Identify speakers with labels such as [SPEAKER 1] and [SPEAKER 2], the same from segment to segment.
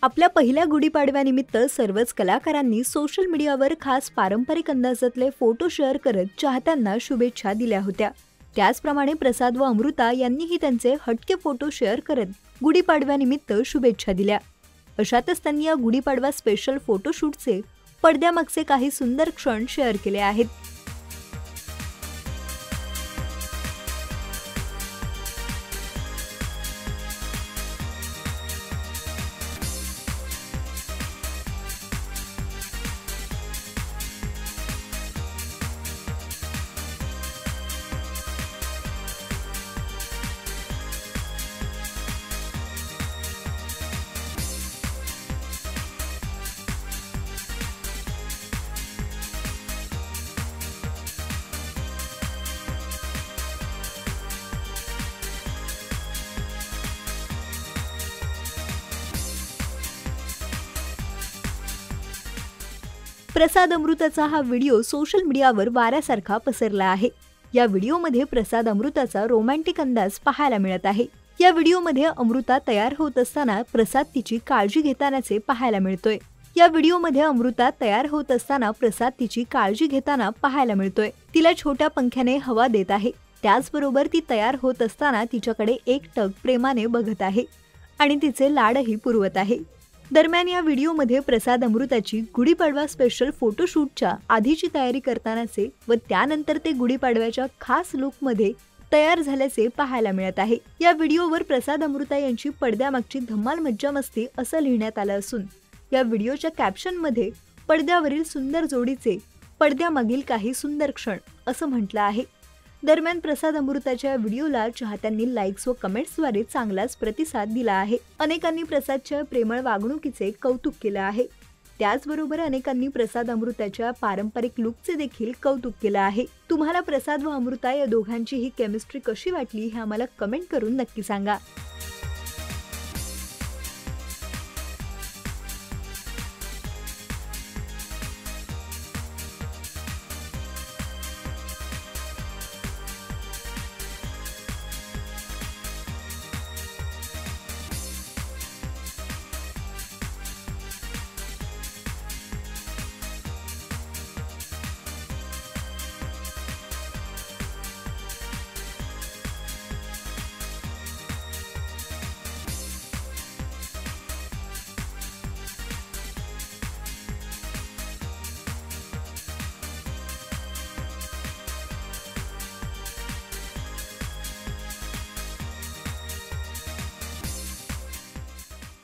[SPEAKER 1] आपल्या पहिल्या गुढीपाडव्यानिमित्त सर्वच कलाकारांनी सोशल मीडियावर खास पारंपरिक अंदाजातले फोटो शेअर करत चाहत्यांना शुभेच्छा दिल्या होत्या। त्याचप्रमाणे प्रसाद व अमृता यांनीही त्यांचे हटके फोटो शेअर करत गुढीपाडव्यानिमित्त शुभेच्छा दिल्या। अशातच त्यांनी या गुढीपाडवा स्पेशल फोटोशूटचे पडद्यामागचे काही सुंदर क्षण शेअर केले आहेत। प्रसाद अमृताचा हा व्हिडिओ सोशल मीडियावर वाऱ्यासारखा पसरला आहे। या व्हिडिओमध्ये प्रसाद अमृताचा रोमॅन्टिक अंदाज पाहायला मिळत आहे। या व्हिडिओमध्ये अमृता तयार होत असताना प्रसाद तिची काळजी घेतानाचे पाहायला मिळतोय। तिला छोट्या पंख्याने हवा देत आहे। त्याचबरोबर ती तयार होत असताना तिच्याकडे एकटक प्रेमाने बघत आहे आणि तिचे लाडही पुरवत आहे। दरम्यान या व्हिडिओमध्ये प्रसाद अमृताची गुढीपाडवा स्पेशल फोटोशूटच्या आधीची तयारी करतानाचे व त्यानंतर ते गुढीपाडव्याच्या खास लुकमध्ये तयार झाल्याचे पाहायला मिळत आहे। या व्हिडिओवर प्रसाद अमृता यांची पडद्यामागची धम्माल मज्जा मस्ती असं लिहिण्यात आलं असून या व्हिडिओच्या कॅप्शनमध्ये पडद्यावरील सुंदर जोडीचे पडद्यामागील काही सुंदर क्षण असं म्हटलं आहे। दरम्यान प्रसाद अमृताच्या व्हिडिओला चाहत्यांनी लाईक्स व कमेंट्सद्वारे चांगलाच प्रतिसाद दिला आहे। अनेकांनी प्रसादच्या प्रेमळ वागणुकीचे कौतुक केलं आहे। त्याचबरोबर अनेकांनी प्रसाद अमृताच्या पारंपरिक लुकचे देखील कौतुक केलं आहे। तुम्हाला प्रसाद व अमृता या दोघांची ही केमिस्ट्री कशी वाटली हे आम्हाला कमेंट करून नक्की सांगा।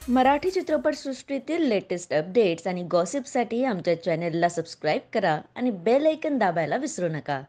[SPEAKER 2] मराठी चित्रपटसृष्टीतील लेटेस्ट अपडेट्स आणि गॉसिपसाठी आमच्या चॅनेलला सबस्क्राईब करा आणि बेल आयकॉन दाबायला विसरू नका।